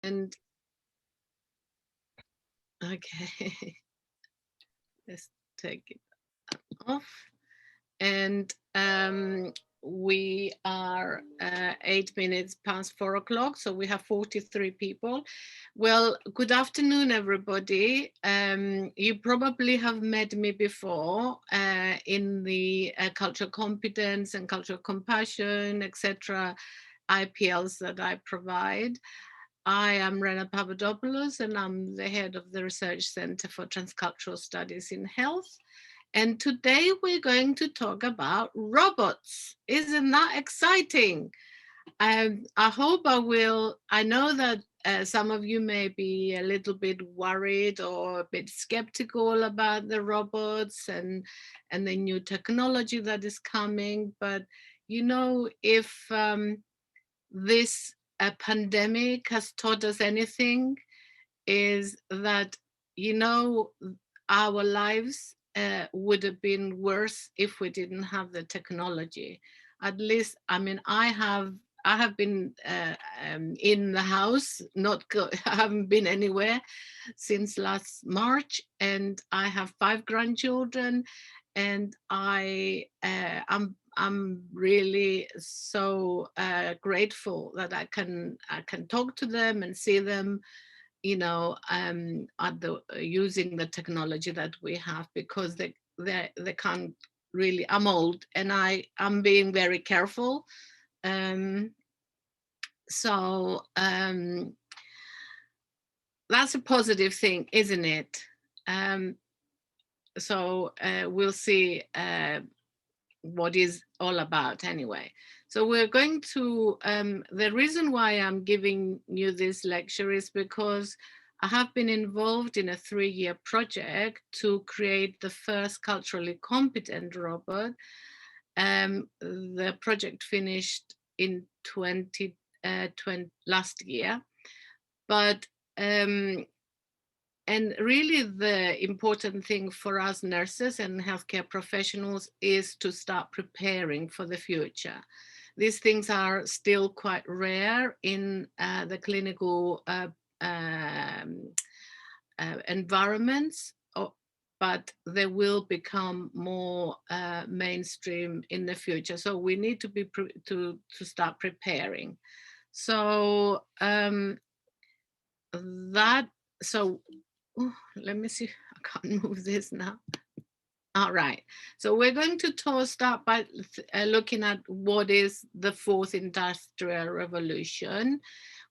And okay, let's take it off. And we are 8 minutes past 4 o'clock, so we have 43 people. Well, good afternoon, everybody. You probably have met me before in the cultural competence and cultural compassion, etc. IPLs that I provide. I am Rena Papadopoulos, and I'm the head of the Research Center for Transcultural Studies in Health. And today we're going to talk about robots. Isn't that exciting? I hope I know that some of you may be a little bit worried or a bit skeptical about the robots and the new technology that is coming. But, you know, if this pandemic has taught us anything, is that, you know, our lives would have been worse if we didn't have the technology. At least, I mean, I have been in the house, I haven't been anywhere since last March, and I have 5 grandchildren, and I'm really so grateful that I can talk to them and see them, you know, using the technology that we have, because they can't really. I'm old and I'm being very careful. So that's a positive thing, isn't it? So we'll see what is all about anyway. So we're going to, the reason why I'm giving you this lecture is because I have been involved in a 3-year project to create the first culturally competent robot. The project finished in 2020, last year, but and really the important thing for us nurses and healthcare professionals is to start preparing for the future. These things are still quite rare in the clinical environments, but they will become more mainstream in the future. So we need to be to start preparing. So let me see. I can't move this now. All right. So we're going to start by looking at what is the 4th industrial revolution.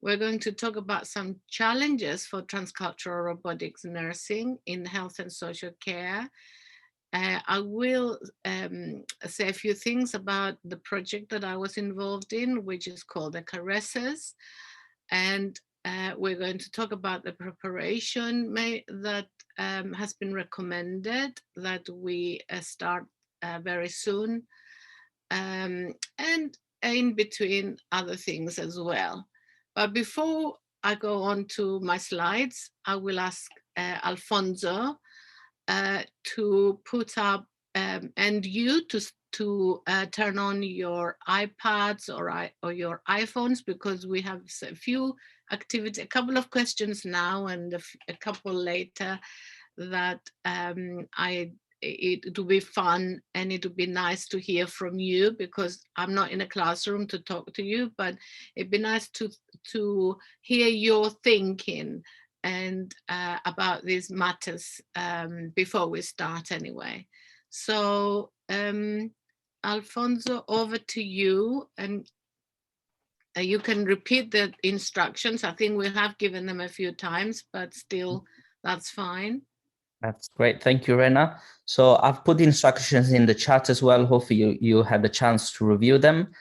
We're going to talk about some challenges for transcultural robotics nursing in health and social care. I will say a few things about the project that I was involved in, which is called the Caresses. And we're going to talk about the preparation that has been recommended, that we start very soon, and in between other things as well. But before I go on to my slides, I will ask Alfonso to put up and you to turn on your iPads or your iPhones, because we have a few activity, a couple of questions now and a couple later that it will be fun, and it would be nice to hear from you, because I'm not in a classroom to talk to you, but it'd be nice to hear your thinking and about these matters before we start anyway. So Alfonso, over to you, and you can repeat the instructions. I think we have given them a few times, but still that's fine. That's great. Thank you, Rena. So I've put the instructions in the chat as well. Hopefully you had the chance to review them.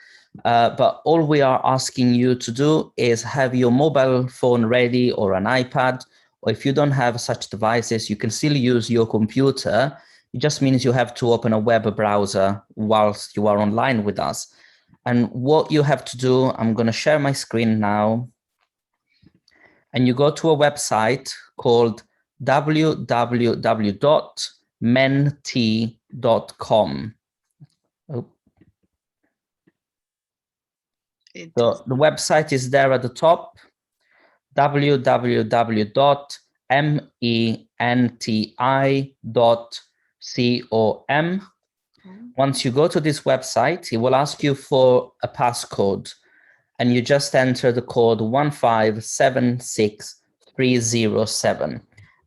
But all we are asking you to do is have your mobile phone ready, or an iPad, or if you don't have such devices, you can still use your computer. It just means you have to open a web browser whilst you are online with us. And what you have to do, I'm going to share my screen now. And you go to a website called www.menti.com. So the website is there at the top. www.menti.com. Once you go to this website, it will ask you for a passcode, and you just enter the code 1576307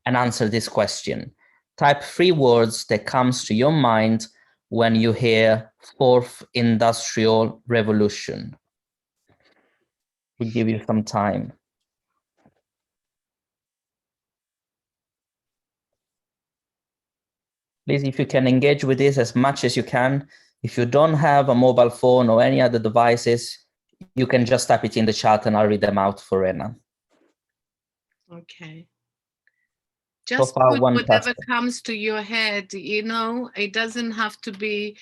and answer this question. Type 3 words that comes to your mind when you hear Fourth Industrial Revolution. We'll give you some time. Please, if you can engage with this as much as you can. If you don't have a mobile phone or any other devices, you can just type it in the chat and I'll read them out for Rena. Okay. So Just far, put one whatever person. comes to your head, you know, it doesn't have to be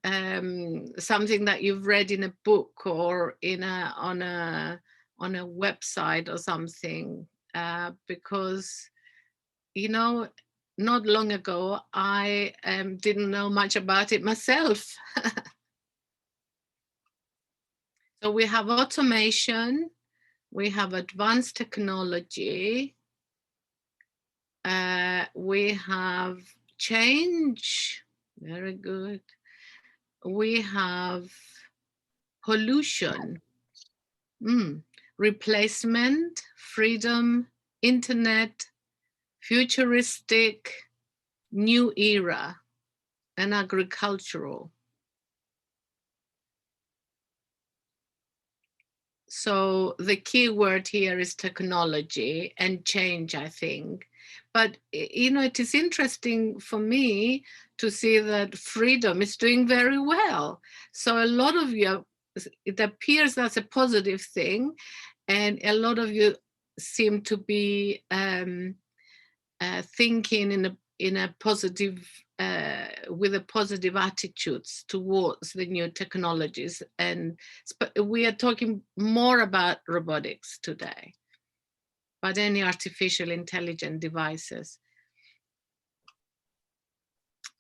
something that you've read in a book or in on a website or something, because, you know, not long ago I didn't know much about it myself. So we have automation, we have advanced technology, we have change, very good. We have pollution, replacement, freedom, internet, futuristic, new era, and agricultural. So the key word here is technology and change, I think. But, you know, it is interesting for me to see that freedom is doing very well. So a lot of you, it appears that's a positive thing. And a lot of you seem to be thinking in a positive, with a positive attitudes towards the new technologies. And we are talking more about robotics today, but any artificial intelligent devices.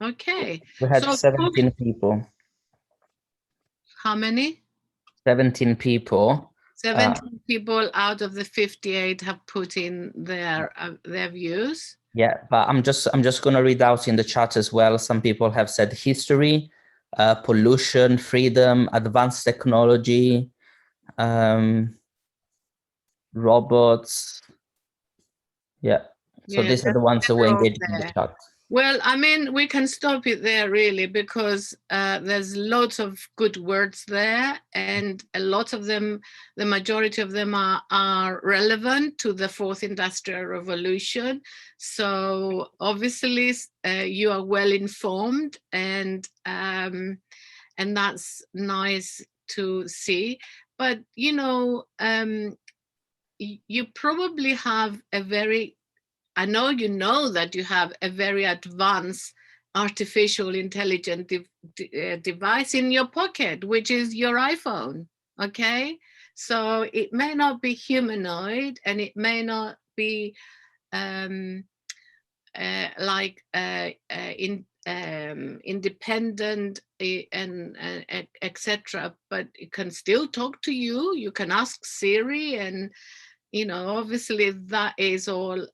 Okay. We had So 17 people. how many? 17 people. 17 people out of the 58 have put in their views. Yeah, but I'm just going to read out in the chat as well. Some people have said history, pollution, freedom, advanced technology, robots. Yeah. So Yeah, these are the ones that were they're all engaging in the there. chat. Well, I mean, we can stop it there really, because there's lots of good words there, and a lot of them, the majority of them are relevant to the fourth industrial revolution. So obviously you are well informed, and that's nice to see. But, you know, you probably have a very, I know you know that you have a very advanced artificial intelligent device in your pocket, which is your iPhone. Okay. So it may not be humanoid, and it may not be independent and etc. But it can still talk to you. You can ask Siri, and you know, obviously that is all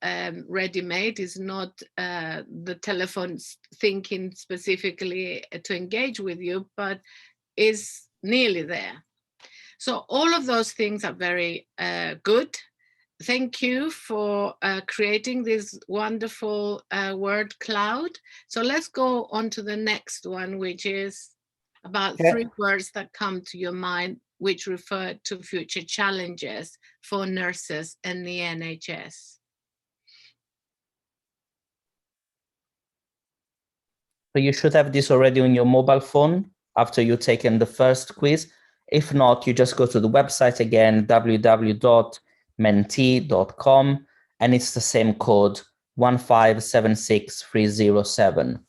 ready-made. Is not the telephone thinking specifically to engage with you, but is nearly there. So all of those things are very good. Thank you for creating this wonderful word cloud. So let's go on to the next one, which is about 3 words that come to your mind, which refer to future challenges for nurses and the NHS. So you should have this already on your mobile phone after you've taken the first quiz. If not, you just go to the website again, www.menti.com, and it's the same code, 1576307.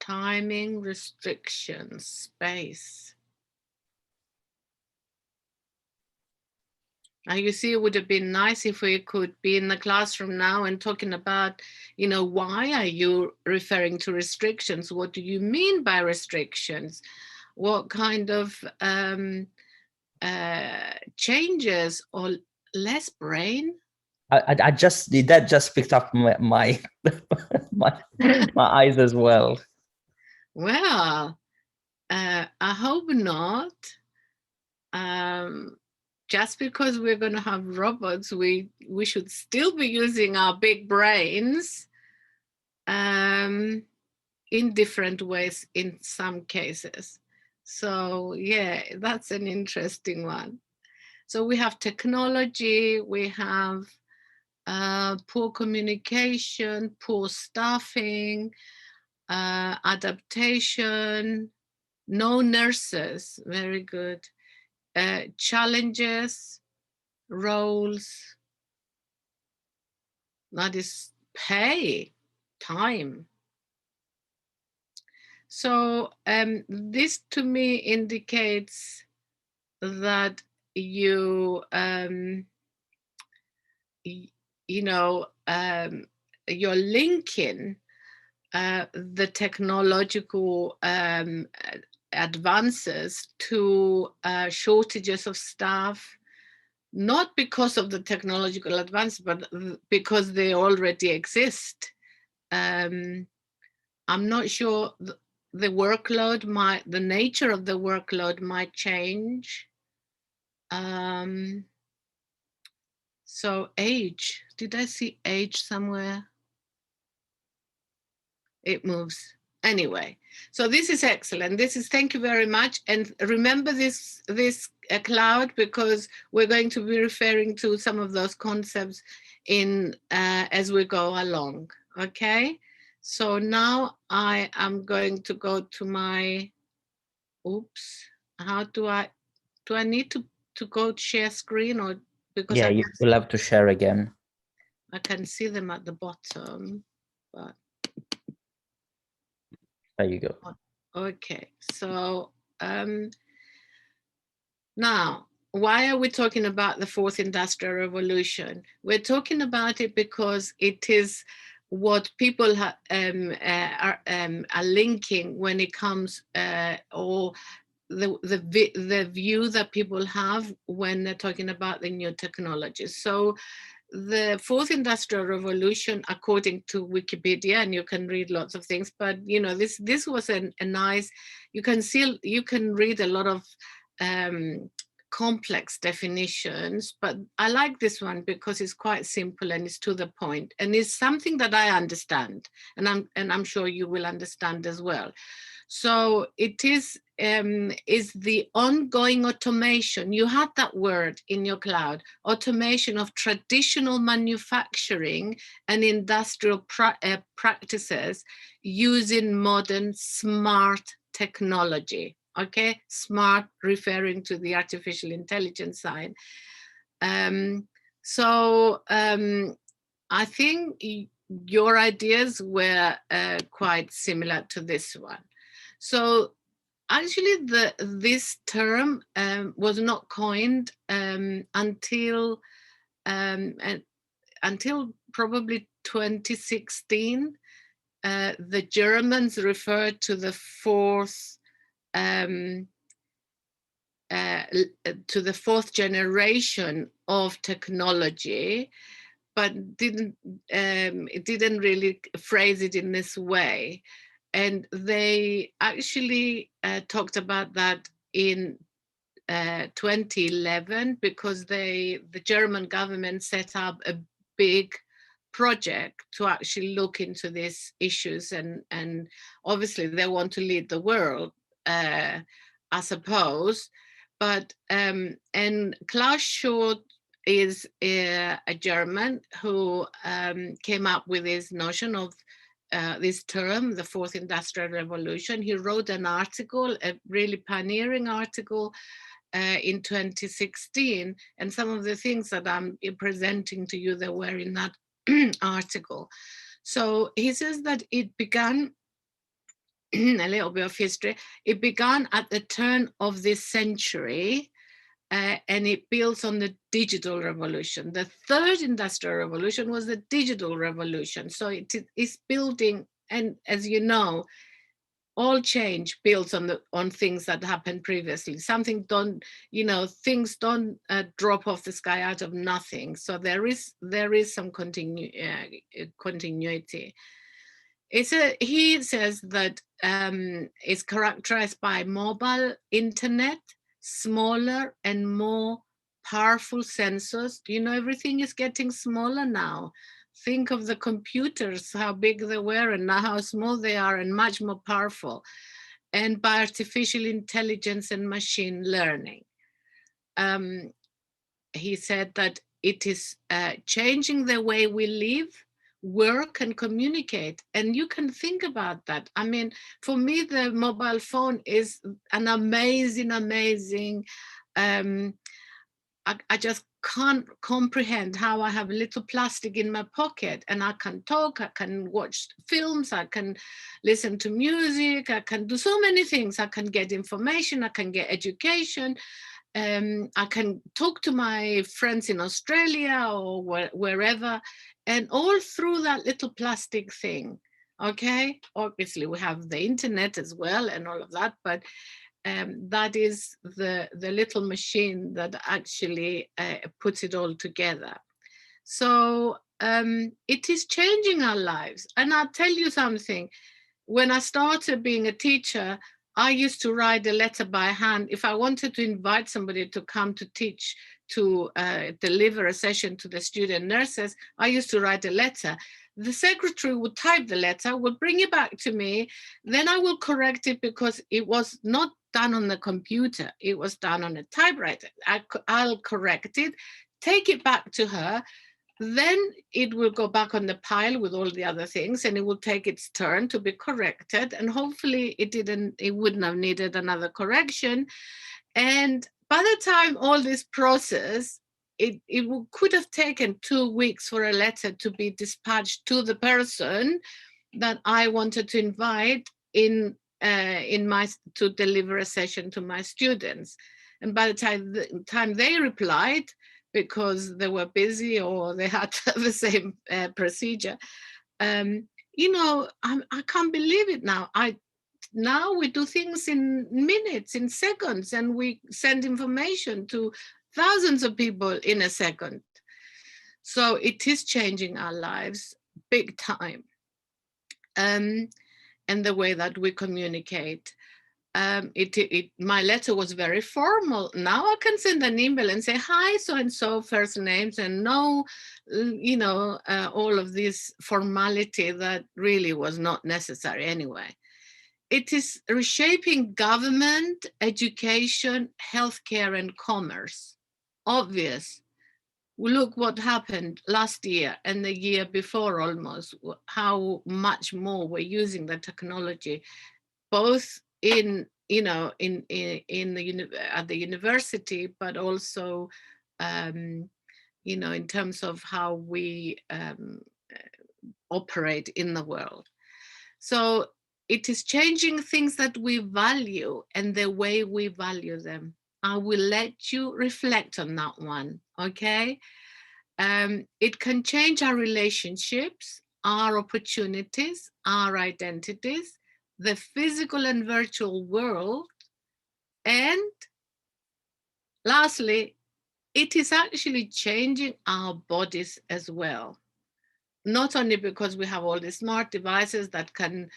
Timing, restrictions, space. Now, you see, it would have been nice if we could be in the classroom now and talking about, you know, why are you referring to restrictions? What do you mean by restrictions? what kind of changes or less brain? I just that just picked up my my eyes as well. Well, I hope not. Just because we're going to have robots, we should still be using our big brains in different ways in some cases. So yeah, that's an interesting one. So we have technology, we have poor communication, poor staffing, adaptation, no nurses, very good. Challenges, roles, that is pay, time. So this to me indicates that you you know you're linking the technological advances to shortages of staff, not because of the technological advance, but because they already exist. I'm not sure the workload might, the nature of the workload might change. So age, did I see age somewhere? It moves. Anyway, so this is excellent. This is, thank you very much. And remember this cloud, because we're going to be referring to some of those concepts in as we go along. Okay. So now I am going to go to my, oops, how do I need to go to share screen, or because Yeah, you will have to share again. I can see them at the bottom, but There you go. okay. So now, why are we talking about the fourth industrial revolution? We're talking about it because it is what people are linking when it comes, or the view that people have when they're talking about the new technologies. So the fourth industrial revolution, according to Wikipedia, and you can read lots of things, but this was a nice, you can read a lot of complex definitions, but I like this one because it's quite simple and it's to the point, and it's something that I understand, and I'm sure you will understand as well. So it is the ongoing automation. You had that word in your cloud, automation of traditional manufacturing and industrial practices using modern smart technology. Okay, smart referring to the artificial intelligence side. So I think your ideas were quite similar to this one. So actually, this term was not coined until probably 2016. The Germans referred to the fourth generation of technology, but it didn't really phrase it in this way. And they actually talked about that in 2011, because the German government set up a big project to actually look into these issues, and obviously they want to lead the world, I suppose. But and Klaus Schwab is a German who came up with this notion of this term, the fourth industrial revolution. He wrote an article, a really pioneering article, in 2016, and some of the things that I'm presenting to you, that were in that article. So he says that it began, a little bit of history, it began at the turn of this century, and it builds on the digital revolution. The third industrial revolution was the digital revolution. So it is building, and as you know, all change builds on things that happened previously. Something don't, things don't drop off the sky out of nothing. So there is some continuity. He says that it's characterized by mobile internet, smaller and more powerful sensors. Everything is getting smaller now. Think of the computers, how big they were and now how small they are, and much more powerful. And by artificial intelligence and machine learning. He said that it is changing the way we live, work, and communicate. And you can think about that. I mean, for me, the mobile phone is an amazing. I just can't comprehend how I have a little plastic in my pocket and I can talk, I can watch films, I can listen to music, I can do so many things. I can get information, I can get education. I can talk to my friends in Australia or wherever, and all through that little plastic thing. Okay, obviously we have the internet as well and all of that, but that is the little machine that actually puts it all together. So it is changing our lives. And I'll tell you something. When I started being a teacher, I used to write a letter by hand. If I wanted to invite somebody to come to teach, to deliver a session to the student nurses, I used to write a letter. The secretary would type the letter, would bring it back to me. Then I will correct it because it was not done on the computer. It was done on a typewriter. I'll correct it, take it back to her. Then it will go back on the pile with all the other things and it will take its turn to be corrected. And hopefully it wouldn't have needed another correction. And by the time all this process, it could have taken 2 weeks for a letter to be dispatched to the person that I wanted to invite in to deliver a session to my students. And by the time they replied, because they were busy or they had the same procedure, I can't believe it now. Now we do things in minutes, in seconds, and we send information to thousands of people in a second. So it is changing our lives big time. And the way that we communicate. My letter was very formal. Now I can send an email and say, hi, so-and-so, first names, and no, all of this formality that really was not necessary anyway. It is reshaping government, education, healthcare, and commerce. Obvious. Look what happened last year and the year before almost, how much more we're using the technology, both in at the university, but also in terms of how we operate in the world. So it is changing things that we value and the way we value them. I will let you reflect on that one, okay? It can change our relationships, our opportunities, our identities, the physical and virtual world. And lastly, it is actually changing our bodies as well. Not only because we have all these smart devices that can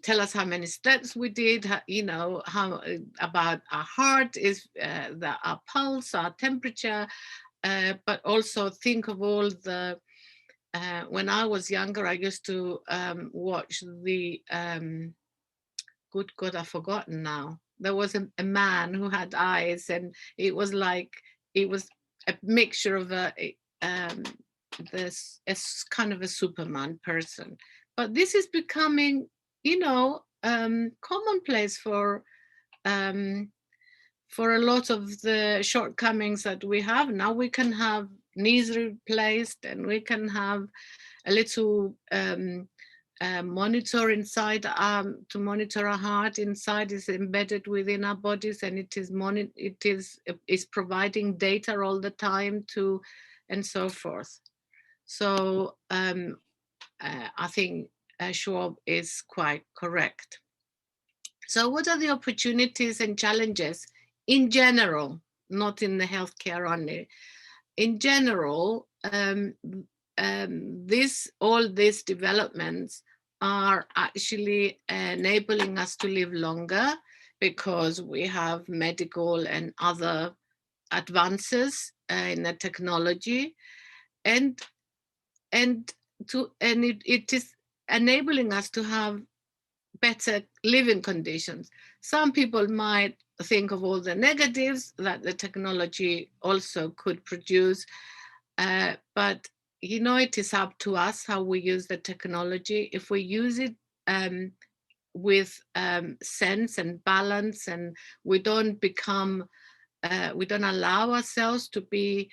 tell us how many steps we did, how about our heart, our pulse, our temperature, but also think of all the, when I was younger, I used to watch the, good God, I've forgotten now. There was a man who had eyes and it was a mixture of this kind of a Superman person. But this is becoming, commonplace for a lot of the shortcomings that we have. Now we can have knees replaced and we can have a little monitor inside to monitor our heart. Inside is embedded within our bodies, and it is providing data all the time to, and so forth. So I think Schwab is quite correct. So what are the opportunities and challenges in general, not in the healthcare only? In general, all these developments are actually enabling us to live longer because we have medical and other advances in the technology, and it is enabling us to have better living conditions. Some people might think of all the negatives that the technology also could produce, but it is up to us how we use the technology. If we use it with sense and balance, and we don't become, we don't allow ourselves to be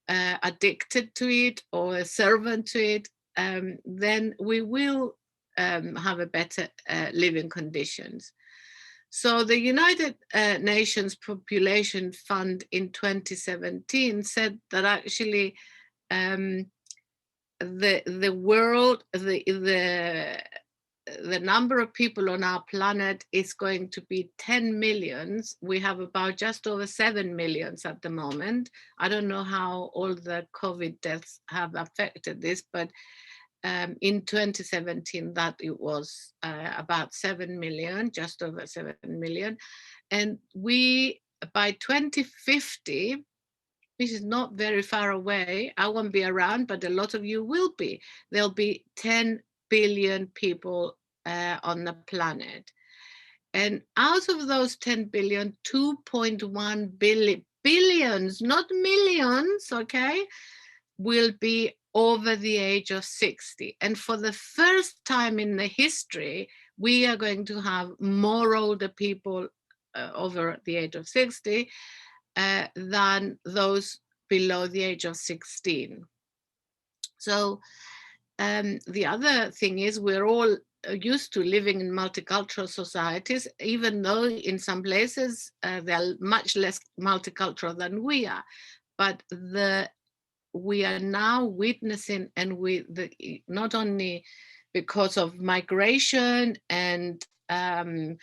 addicted to it or a servant to it, then we will have a better living conditions. So the United Nations Population Fund in 2017 said that actually um, the world, the number of people on our planet is going to be 10 millions. We have about just over 7 millions at the moment. I don't know how all the COVID deaths have affected this, but in 2017, that it was about 7 million, just over 7 million. And we, by 2050, which is not very far away, I won't be around, but a lot of you will be. There'll be 10 billion people on the planet. And out of those 10 billion, 2.1 billions, not millions, okay, will be over the age of 60. And for the first time in the history, we are going to have more older people over the age of 60 than those below the age of 16. So the other thing is we're all used to living in multicultural societies, even though in some places they're much less multicultural than we are. But we are now witnessing, and not only because of migration and other,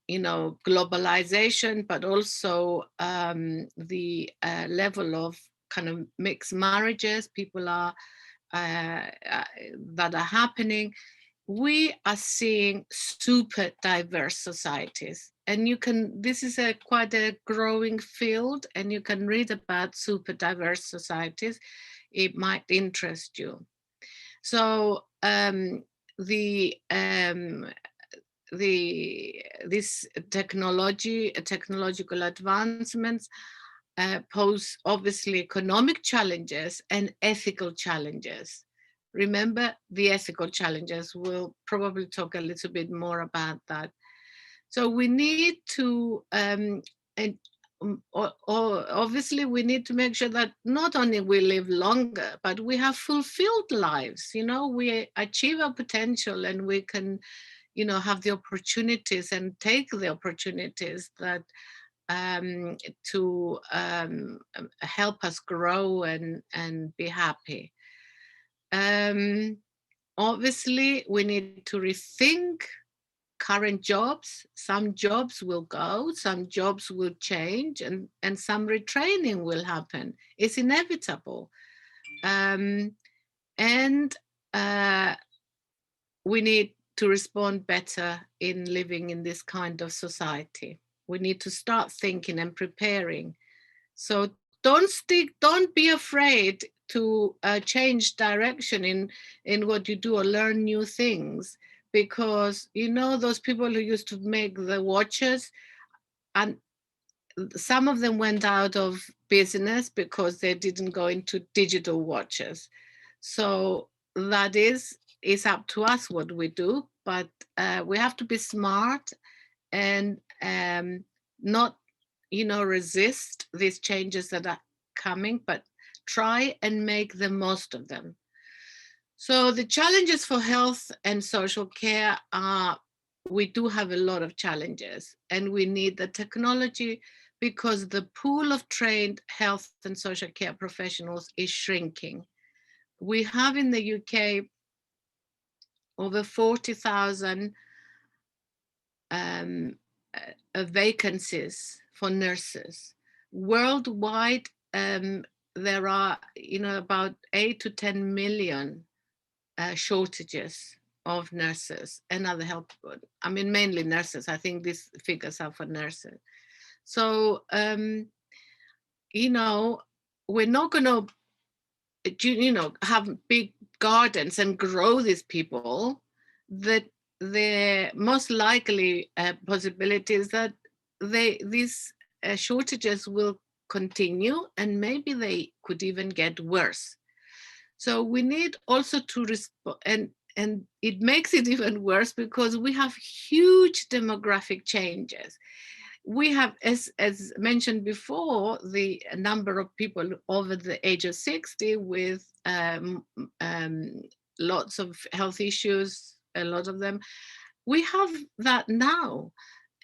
globalization, but also the level of kind of mixed marriages people are that are happening. We are seeing super diverse societies, and this is quite a growing field, and you can read about super diverse societies. It might interest you. So this technological advancements pose obviously economic challenges and ethical challenges. Remember the ethical challenges. We'll probably talk a little bit more about that. So we need to, obviously, we need to make sure that not only we live longer, but we have fulfilled lives. We achieve our potential, and we can, have the opportunities and take the opportunities that to help us grow and be happy. Obviously, we need to rethink current jobs. Some jobs will go, some jobs will change, and some retraining will happen. It's inevitable. And we need to respond better in living in this kind of society. We need to start thinking and preparing. So don't be afraid to change direction in what you do or learn new things, because those people who used to make the watches, and some of them went out of business because they didn't go into digital watches. So that is up to us what we do, but we have to be smart and not resist these changes that are coming, but try and make the most of them. So the challenges for health and social care are, we do have a lot of challenges, and we need the technology because the pool of trained health and social care professionals is shrinking. We have in the UK over 40,000 vacancies for nurses. Worldwide, there are, about 8 to 10 million shortages of nurses and other health. I mean, mainly nurses. I think these figures are for nurses. So, we're not going to, have big gardens and grow these people. That the most likely possibility is that these shortages will continue, and maybe they could even get worse. So we need also to respond, and it makes it even worse because we have huge demographic changes. We have, as mentioned before, the number of people over the age of 60 with lots of health issues, a lot of them. We have that now,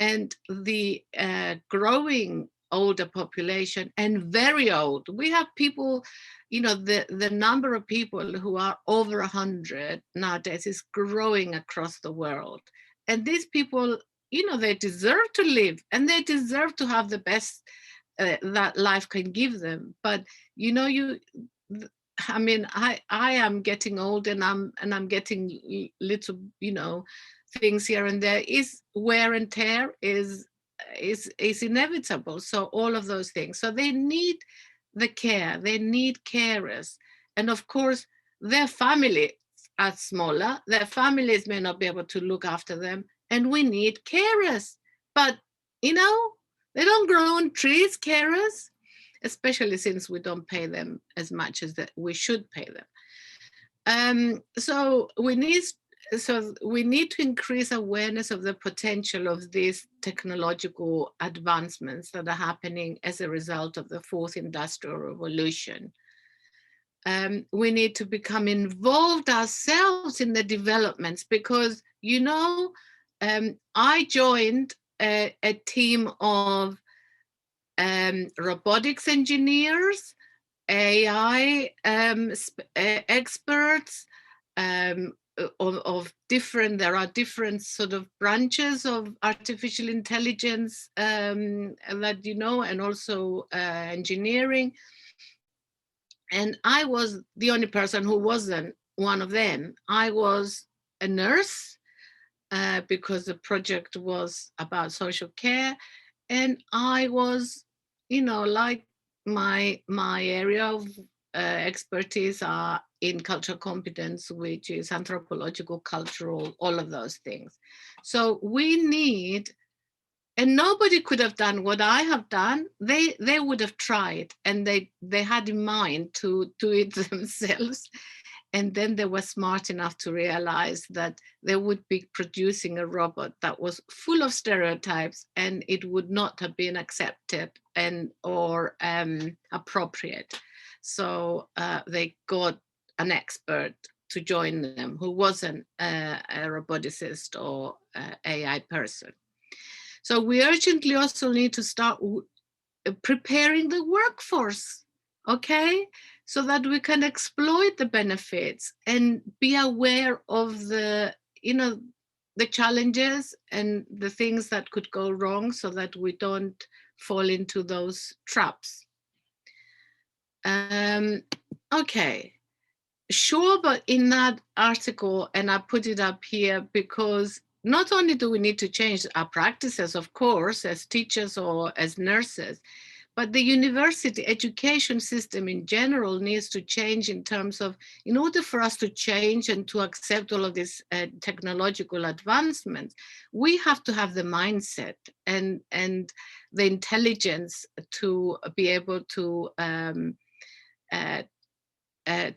and the growing older population and very old. We have people, the number of people who are over 100 nowadays is growing across the world. And these people, they deserve to live, and they deserve to have the best that life can give them. But I am getting old, and I'm getting little, things here and there. Is wear and tear is inevitable. So all of those things. So they need the care. They need carers, and of course their family are smaller. Their families may not be able to look after them, and we need carers. But they don't grow on trees, carers, especially since we don't pay them as much as that we should pay them. So we need to increase awareness of the potential of these technological advancements that are happening as a result of the fourth industrial revolution. We need to become involved ourselves in the developments because, I joined a team of robotics engineers, AI experts, of different, there are different sort of branches of artificial intelligence that, and also engineering. And I was the only person who wasn't one of them. I was a nurse because the project was about social care. And I was, like my area of expertise are in cultural competence, which is anthropological, cultural, all of those things. So we need, and nobody could have done what I have done. They would have tried, and they had in mind to do it themselves. And then they were smart enough to realize that they would be producing a robot that was full of stereotypes, and it would not have been accepted or appropriate. So they got an expert to join them who wasn't a roboticist or AI person. So we urgently also need to start preparing the workforce, okay? So that we can exploit the benefits and be aware of the challenges and the things that could go wrong so that we don't fall into those traps. Okay, sure, but in that article, and I put it up here because not only do we need to change our practices, of course, as teachers or as nurses, but the university education system in general needs to change in terms of, in order for us to change and to accept all of these technological advancements, we have to have the mindset and the intelligence to be able to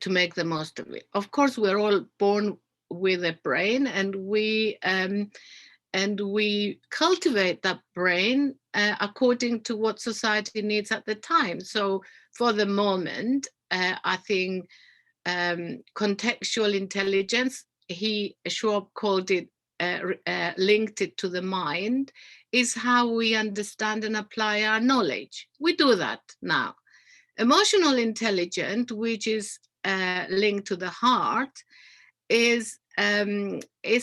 make the most of it. Of course, we're all born with a brain, and we cultivate that brain according to what society needs at the time. So for the moment, I think contextual intelligence, Schwab called it, linked it to the mind, is how we understand and apply our knowledge. We do that now. Emotional intelligence, which is linked to the heart, is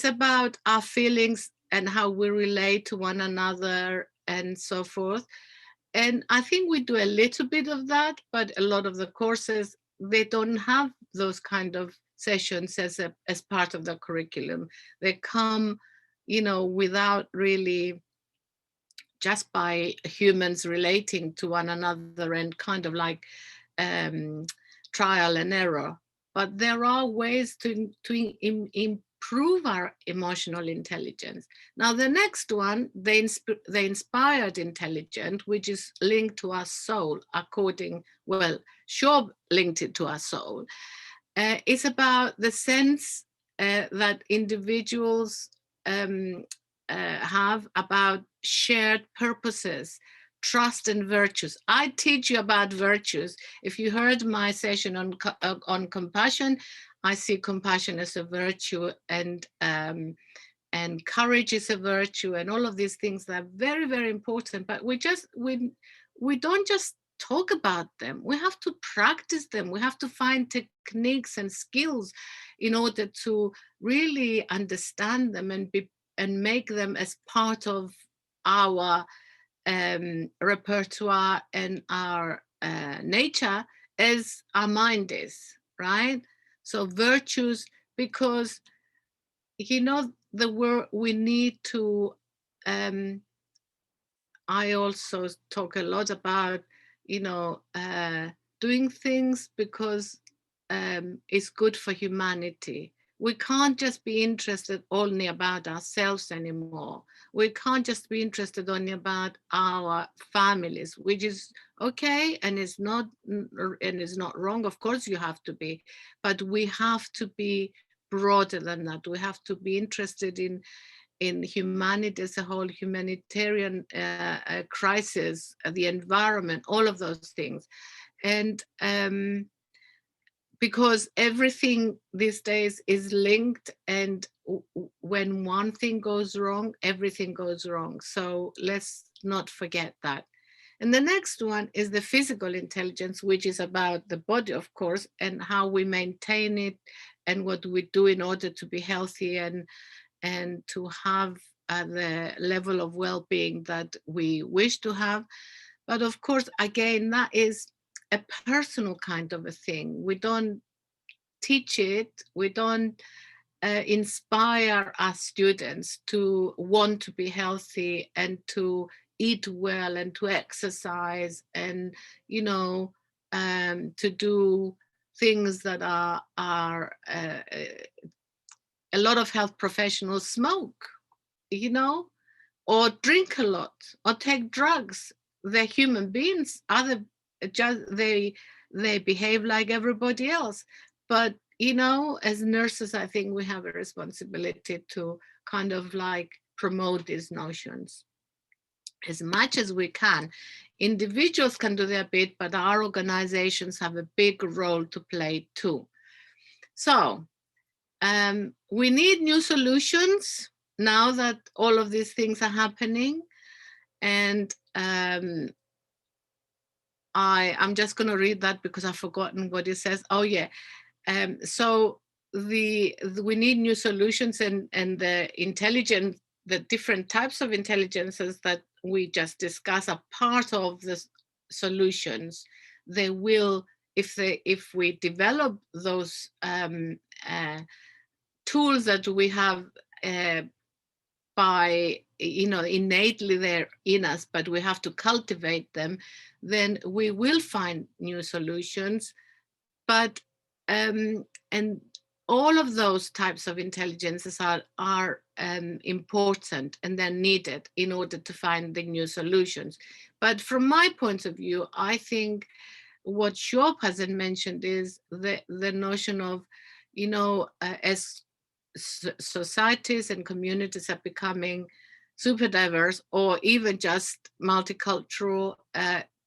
about our feelings and how we relate to one another and so forth. And I think we do a little bit of that, but a lot of the courses, they don't have those kind of sessions as part of the curriculum. They come, without really, just by humans relating to one another and kind of like um, trial and error. But there are ways to improve our emotional intelligence. Now, the next one, the inspired intelligence, which is linked to our soul, Shaw linked it to our soul. It's about the sense that individuals um, have about shared purposes, trust and virtues. I teach you about virtues. If you heard my session on compassion, I see compassion as a virtue, and courage is a virtue, and all of these things that are very, very important. But we don't just talk about them. We have to practice them. We have to find techniques and skills in order to really understand them and make them as part of our repertoire and our nature as our mind is, right? So virtues, because the word we need to. I also talk a lot about, doing things because it's good for humanity. We can't just be interested only about ourselves anymore. We can't just be interested only about our families, which is okay and is not wrong. Of course, you have to be, but we have to be broader than that. We have to be interested in humanity as a whole, humanitarian crisis, the environment, all of those things. And because everything these days is linked, and when one thing goes wrong, everything goes wrong. So let's not forget that. And the next one is the physical intelligence, which is about the body, of course, and how we maintain it and what we do in order to be healthy and to have the level of well-being that we wish to have. But of course, again, that is a personal kind of a thing. We don't teach it. We don't inspire our students to want to be healthy and to eat well and to exercise and, to do things that are a lot of health professionals smoke, you know, or drink a lot or take drugs. They're human beings. They behave like everybody else. But as nurses, I think we have a responsibility to kind of like promote these notions as much as we can. Individuals can do their bit, but our organizations have a big role to play too. So we need new solutions now that all of these things are happening. And I'm just going to read that because I've forgotten what it says. Oh, yeah. So we need new solutions, and the different types of intelligences that we just discussed are part of the solutions. They will, if we develop those tools that we have by innately they're in us, but we have to cultivate them, then we will find new solutions. But and all of those types of intelligences are important, and they're needed in order to find the new solutions. But from my point of view, I think what Shop hasn't mentioned is the notion of, as societies and communities are becoming super diverse or even just multicultural,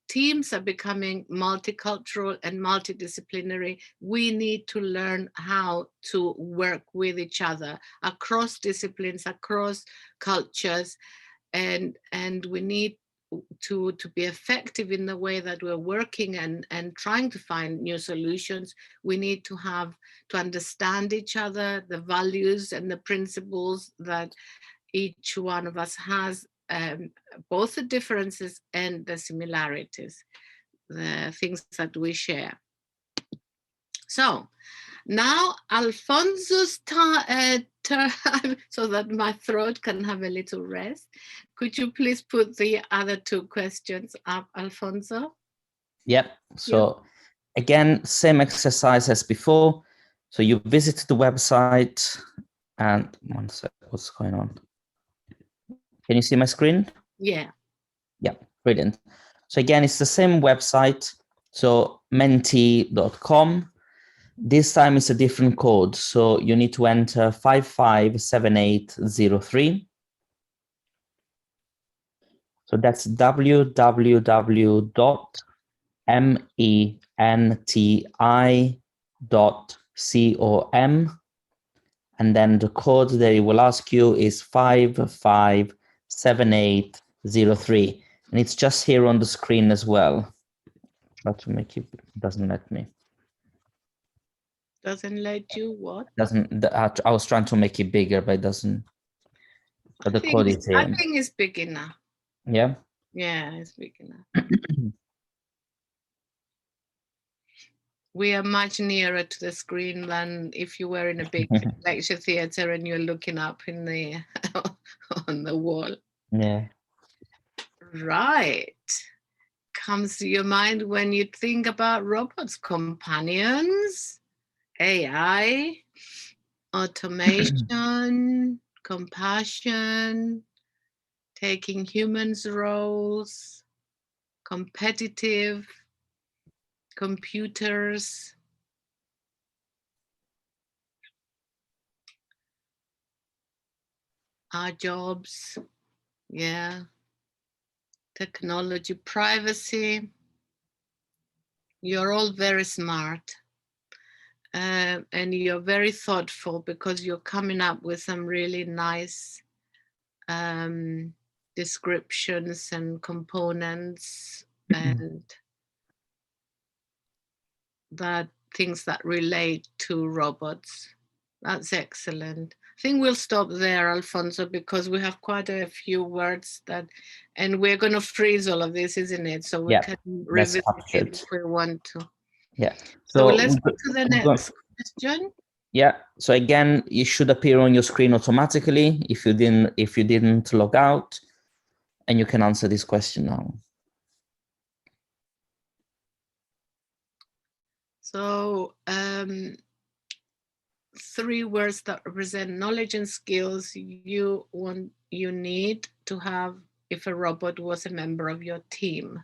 teams are becoming multicultural and multidisciplinary. We need to learn how to work with each other across disciplines, across cultures, and we need to be effective in the way that we're working and trying to find new solutions. We need to understand each other, the values and the principles that each one of us has both the differences and the similarities, the things that we share. So now Alfonso's turn, so that my throat can have a little rest. Could you please put the other two questions up, Alfonso? Yep. So again, same exercise as before. So you visit the website, and one sec, what's going on? Can you see my screen? Yeah. Yeah, brilliant. So again, it's the same website. So menti.com. This time it's a different code. So you need to enter 557803. So that's www.menti.com. And then the code they will ask you is 557803. And it's just here on the screen as well. Try to make it, doesn't let me. Doesn't let you what? Doesn't, I was trying to make it bigger, but it doesn't. But the code is here. I think it's big enough. Yeah? Yeah, it's big enough. We are much nearer to the screen than if you were in a big lecture theatre and you're looking up in the on the wall. Yeah. Right. Comes to your mind when you think about robots, companions, AI, automation, compassion, taking humans' roles, competitive, computers, our jobs, yeah, technology, privacy. You're all very smart. And you're very thoughtful because you're coming up with some really nice descriptions and components and that things that relate to robots. That's excellent. I think we'll stop there, Alfonso, because we have quite a few words that, and we're going to freeze all of this, isn't it? So we can revisit it if we want to. Yeah. So let's go to the next question. Yeah. So again, it should appear on your screen automatically if you didn't log out, and you can answer this question now. So 3 words that represent knowledge and skills you need to have if a robot was a member of your team.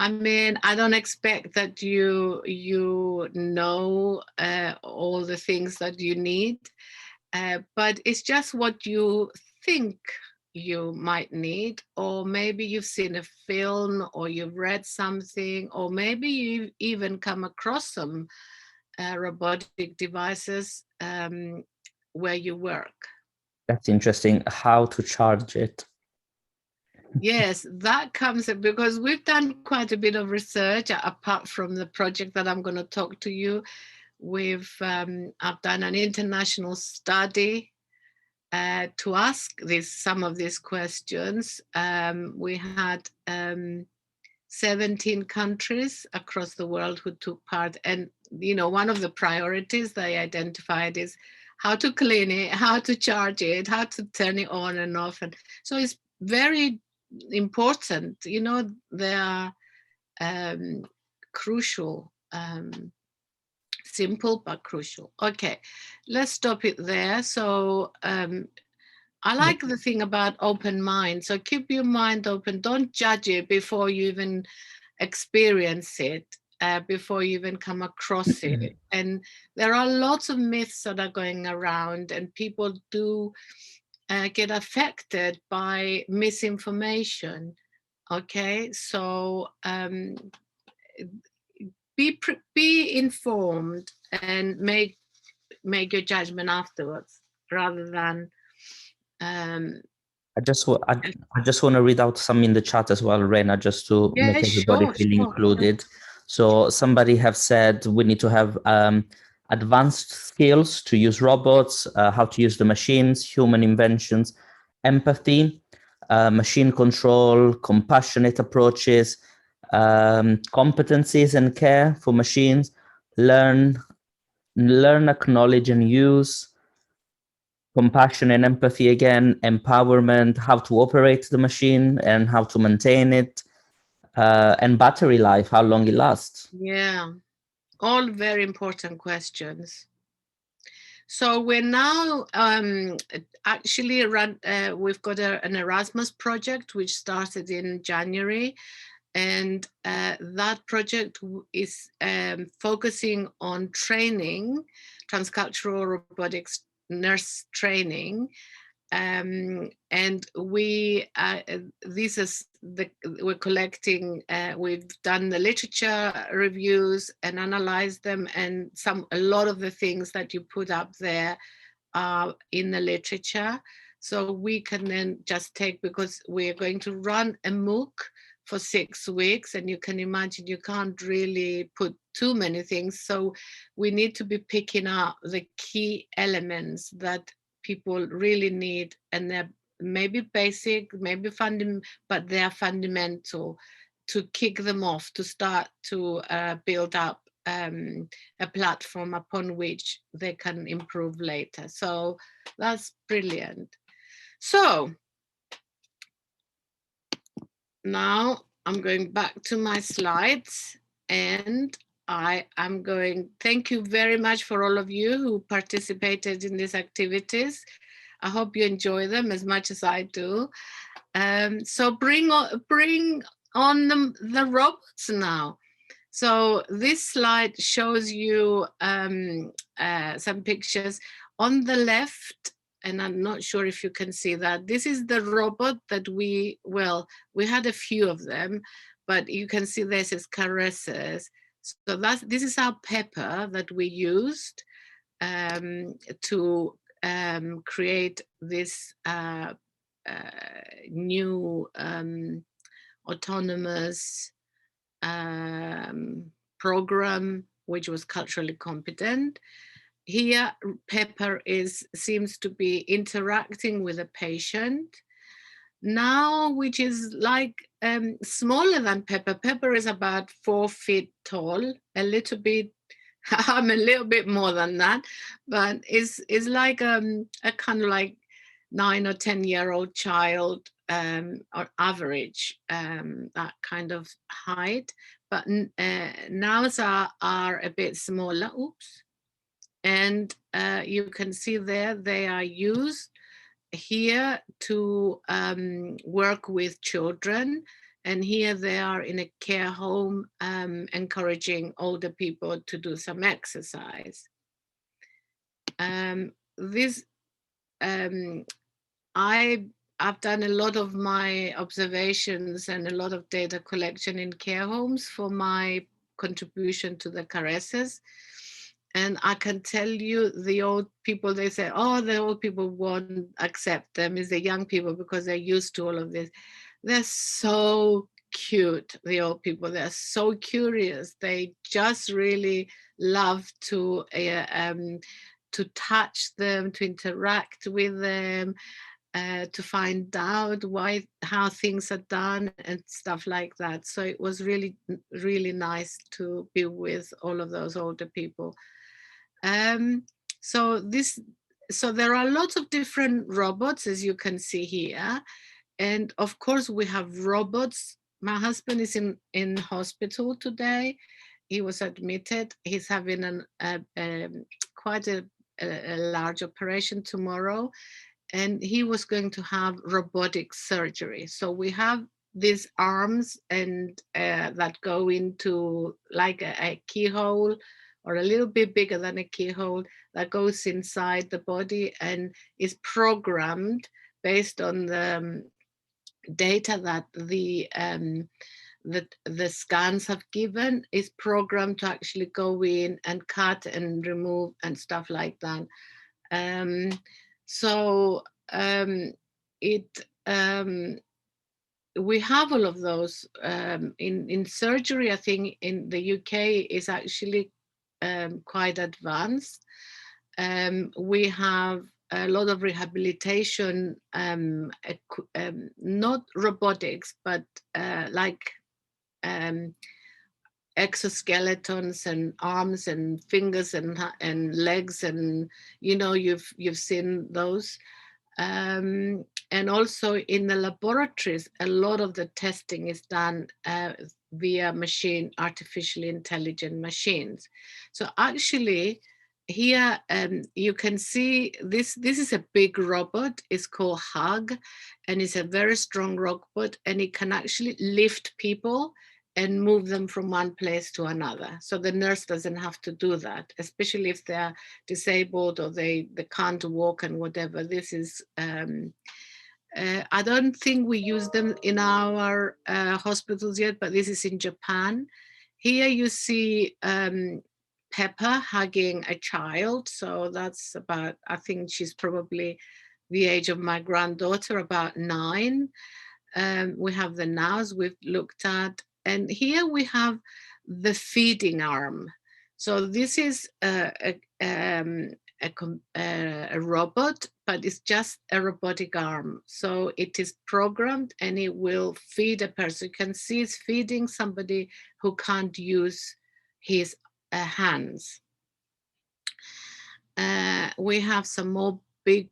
I mean, I don't expect that you know all the things that you need, but it's just what you think you might need, or maybe you've seen a film or you've read something, or maybe you've even come across some robotic devices where you work. That's interesting. How to charge it? Yes, that comes because we've done quite a bit of research apart from the project that I'm going to talk to you. I've done an international study to ask some of these questions. We had 17 countries across the world who took part, and one of the priorities they identified is how to clean it, how to charge it, how to turn it on and off. And so it's very important. They are crucial, simple but crucial. Okay, let's stop it there. So I like the thing about open mind. So keep your mind open. Don't judge it before you even experience it, before you even come across it. And there are lots of myths that are going around, and people do get affected by misinformation. Okay, so be informed and make your judgment afterwards, rather than. I just want to read out some in the chat as well, Rena, just to make everybody feel included. So somebody have said we need to have advanced skills to use robots, how to use the machines, human inventions, empathy, machine control, compassionate approaches, competencies and care for machines, learn, acknowledge and use, compassion and empathy again, empowerment, how to operate the machine and how to maintain it, and battery life, how long it lasts. Yeah, all very important questions. So we're now actually we've got an Erasmus project which started in January, and that project is focusing on training, transcultural robotics nurse training. And we're collecting, we've done the literature reviews and analyzed them, and a lot of the things that you put up there are in the literature. So we can then just take, because we're going to run a MOOC for 6 weeks, and you can imagine you can't really put too many things. So we need to be picking up the key elements that people really need, and they're maybe basic, maybe but they're fundamental to kick them off, to start to build up a platform upon which they can improve later. So that's brilliant. So now I'm going back to my slides, and thank you very much for all of you who participated in these activities. I hope you enjoy them as much as I do. So bring on the robots now. So this slide shows you some pictures. On the left, and I'm not sure if you can see that, this is the robot that we had a few of them, but you can see this is caresses. So this is our Pepper that we used to create this new autonomous program, which was culturally competent. Here, Pepper seems to be interacting with a patient now, which is like smaller than Pepper. Pepper is about 4 feet tall, a little bit. I'm a little bit more than that, but is like a kind of like 9 or 10-year-old child, or average, that kind of height. But nows are a bit smaller. Oops. And you can see there they are used here to work with children. And here they are in a care home, encouraging older people to do some exercise. I've done a lot of my observations and a lot of data collection in care homes for my contribution to the caresses. And I can tell you, the old people, they say, oh, the old people won't accept them. It's the young people, because they're used to all of this. They're so cute, the old people. They're so curious. They just really love to touch them, to interact with them, to find out how things are done and stuff like that. So it was really, really nice to be with all of those older people. So there are lots of different robots, as you can see here. And of course we have robots. My husband is in hospital today. He was admitted. He's having quite a large operation tomorrow, and he was going to have robotic surgery. So we have these arms and that go into like a keyhole, or a little bit bigger than a keyhole, that goes inside the body and is programmed based on the data that the scans have given, is programmed to actually go in and cut and remove and stuff like that. We have all of those in surgery. I think in the UK is actually quite advanced. We have a lot of rehabilitation, not robotics, but like exoskeletons and arms and fingers and legs, and you've seen those. And also in the laboratories, a lot of the testing is done via artificially intelligent machines. So actually here you can see this is a big robot. It's called Hug, and it's a very strong robot, and it can actually lift people and move them from one place to another. So the nurse doesn't have to do that, especially if they're disabled or they can't walk and whatever. This is, I don't think we use them in our hospitals yet, but this is in Japan. Here you see Pepper hugging a child. So that's about, I think she's probably the age of my granddaughter, about 9. We have the nows we've looked at. And here we have the feeding arm. So this is a robot, but it's just a robotic arm. So it is programmed and it will feed a person. You can see it's feeding somebody who can't use his hands. We have some more big,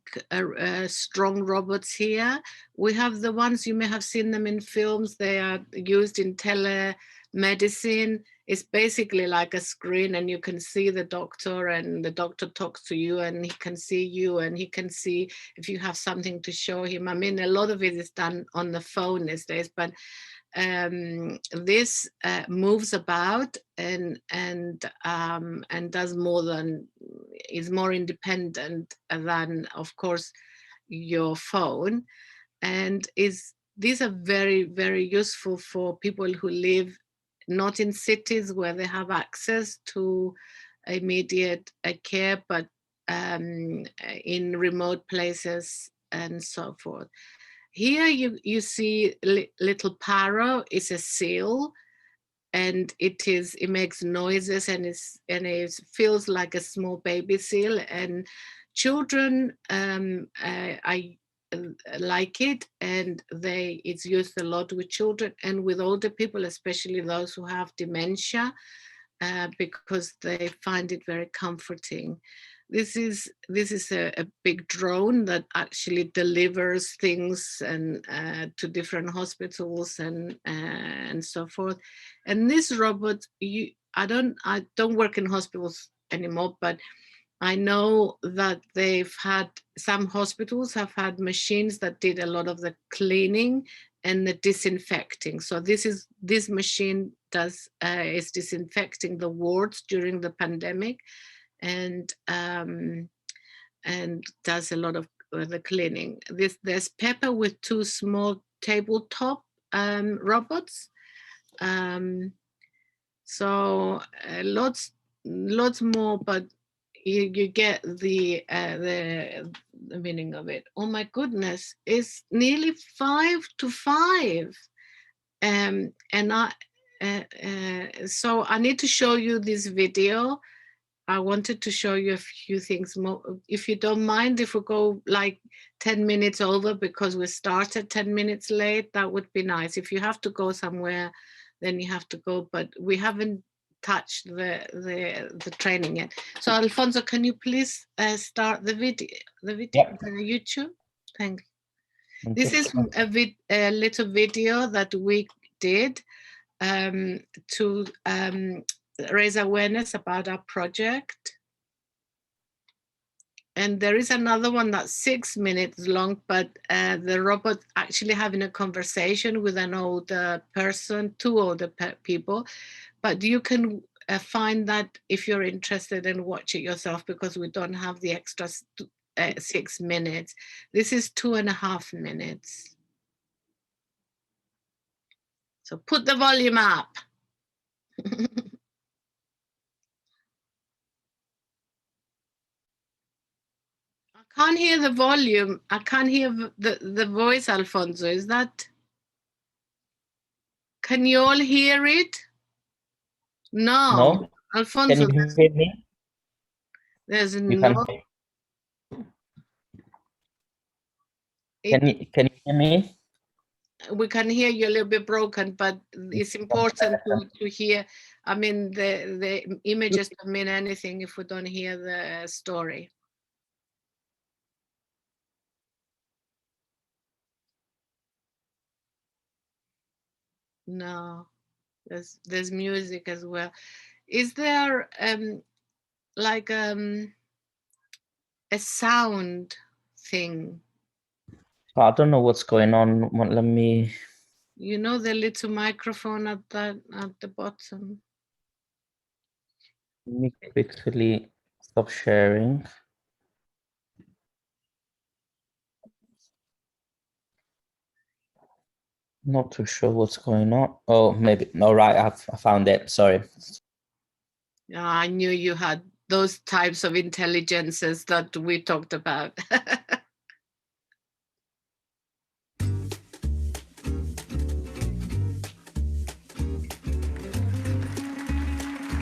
strong robots here. We have the ones, you may have seen them in films. They are used in telemedicine. It's basically like a screen, and you can see the doctor, and the doctor talks to you, and he can see you, and he can see if you have something to show him. I mean, a lot of it is done on the phone these days, but this moves about and does more than, is more independent than, of course, your phone, and these are very, very useful for people who live not in cities where they have access to immediate care, but in remote places and so forth. Here you see little Paro is a seal, and it makes noises, and it feels like a small baby seal, and children I like it, and it's used a lot with children and with older people, especially those who have dementia, because they find it very comforting. This is a big drone that actually delivers things and to different hospitals and so forth. And this robot, I don't work in hospitals anymore, but I know that some hospitals have had machines that did a lot of the cleaning and the disinfecting. So this machine is disinfecting the wards during the pandemic, and does a lot of the cleaning. There's Pepper with 2 small tabletop robots. So lots more, but you get the meaning of it. Oh my goodness, it's nearly 5 to 5, and so I need to show you this video. I wanted to show you a few things more. If you don't mind, if we go like 10 minutes over because we started 10 minutes late, that would be nice. If you have to go somewhere, then you have to go, but we haven't touched the training yet. So Alfonso, can you please start the video, Yep. the YouTube? Thank you. This is a little video that we did to raise awareness about our project. And there is another one that's 6 minutes long, but the robot actually having a conversation with an older person, 2 older people. But you can find that if you're interested and watch it yourself, because we don't have the extra 6 minutes. This is 2.5 minutes. So put the volume up. I can't hear the volume. I can't hear the voice, Alfonso. Is that? Can you all hear it? No. Alfonso, you hear me? there's You no, can it, can you hear me? we can hear you a little bit broken, but it's important to hear. I mean, the images don't mean anything if we don't hear the story. No, there's music as well. Is there like a sound thing? I don't know what's going on. Let me. You know the little microphone at the bottom. Let me quickly stop sharing. Not too sure what's going on. Oh, maybe. All right, I found it. Sorry. I knew you had those types of intelligences that we talked about.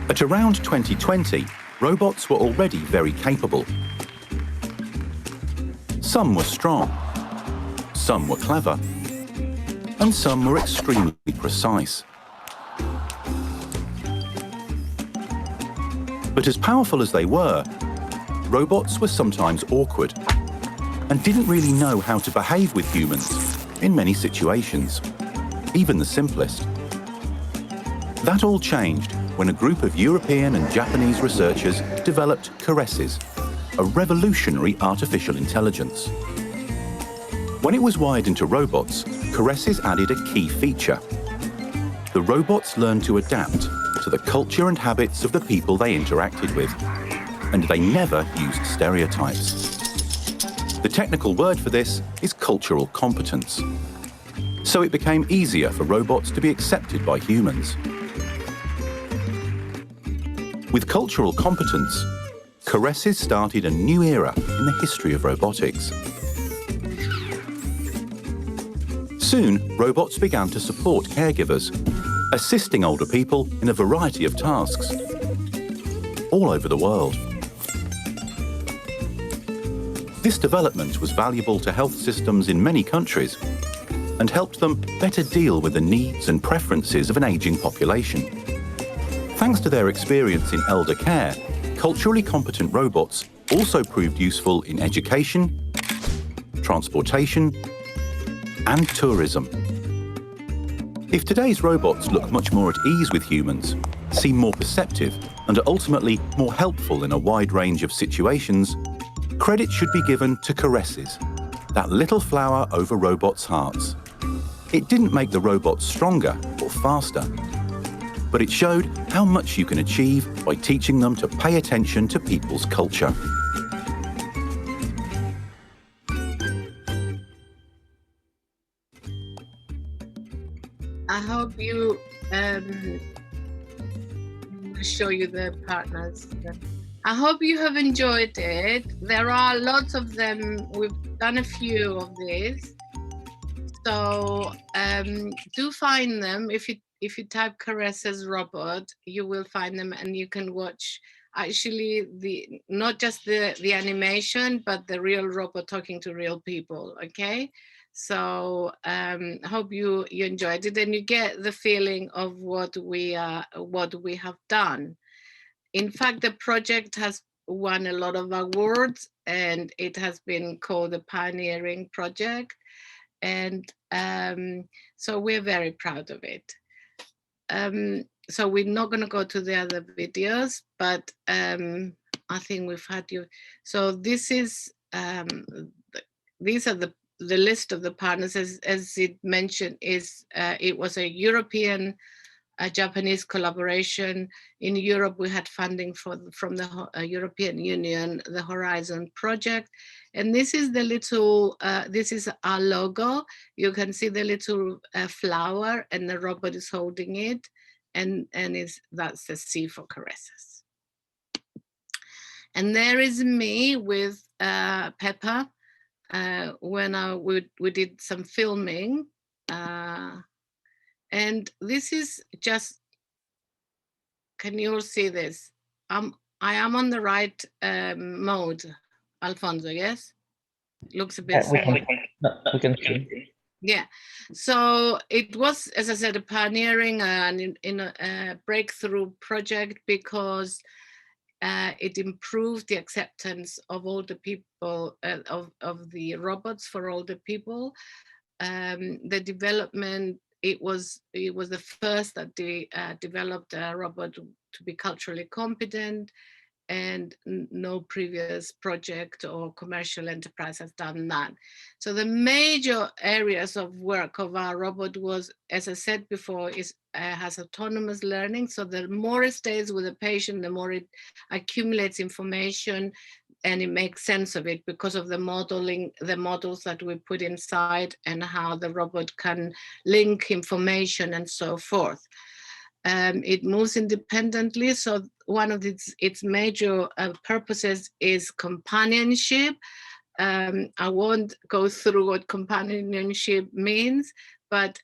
At around 2020, robots were already very capable. Some were strong, some were clever, and some were extremely precise. But as powerful as they were, robots were sometimes awkward and didn't really know how to behave with humans in many situations, even the simplest. That all changed when a group of European and Japanese researchers developed caresses, a revolutionary artificial intelligence. When it was wired into robots, caresses added a key feature. The robots learned to adapt to the culture and habits of the people they interacted with, and they never used stereotypes. The technical word for this is cultural competence. So it became easier for robots to be accepted by humans. With cultural competence, caresses started a new era in the history of robotics. Soon, robots began to support caregivers, assisting older people in a variety of tasks, all over the world. This development was valuable to health systems in many countries and helped them better deal with the needs and preferences of an ageing population. Thanks to their experience in elder care, culturally competent robots also proved useful in education, transportation, and tourism. If today's robots look much more at ease with humans, seem more perceptive, and are ultimately more helpful in a wide range of situations, credit should be given to caresses, that little flower over robots' hearts. It didn't make the robots stronger or faster, but it showed how much you can achieve by teaching them to pay attention to people's culture. I hope you will show you the partners. I hope you have enjoyed it. There are lots of them. We've done a few of these. So do find them. If you type caresses robot, you will find them, and you can watch actually not just the animation, but the real robot talking to real people. Okay. So hope you enjoyed it, and you get the feeling of what we have done. In fact, the project has won a lot of awards, and it has been called a pioneering project. And so we're very proud of it. So we're not going to go to the other videos, but I think we've had you. So this is these are the list of the partners. As it mentioned, it was a European Japanese collaboration. In Europe, we had funding from the European Union, the Horizon project. And this is the little, this is our logo. You can see the little flower, and the robot is holding it. And that's the C for caresses. And there is me with Peppa when we did some filming. And this is just can you all see this? I am on the right mode, Alfonso, yes? Looks a bit We small. can see. Yeah, so it was, as I said, a pioneering and in a breakthrough project because it improved the acceptance of older people, of the robots for older people. The development, it was the first that they developed a robot to be culturally competent, and no previous project or commercial enterprise has done that. So the major areas of work of our robot was, as I said before, is has autonomous learning. So the more it stays with the patient, the more it accumulates information and it makes sense of it because of the modeling, the models that we put inside and how the robot can link information and so forth. It moves independently. So one of its major purposes is companionship. I won't go through what companionship means, but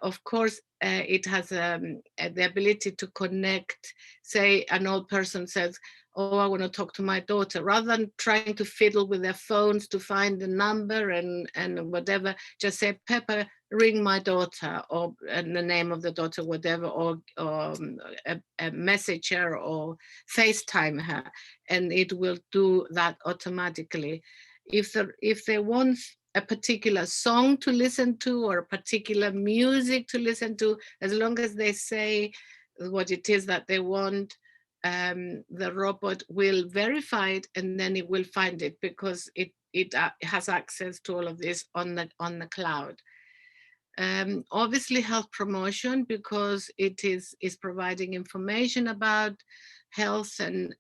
of course, it has the ability to connect. Say an old person says, oh, I want to talk to my daughter, rather than trying to fiddle with their phones to find the number and whatever, just say, Pepper, ring my daughter, or and the name of the daughter, whatever, or a message her or FaceTime her, and it will do that automatically. If they want a particular song to listen to or a particular music to listen to, as long as they say what it is that they want, the robot will verify it and then it will find it because it has access to all of this on the cloud. Obviously health promotion, because it is providing information about health and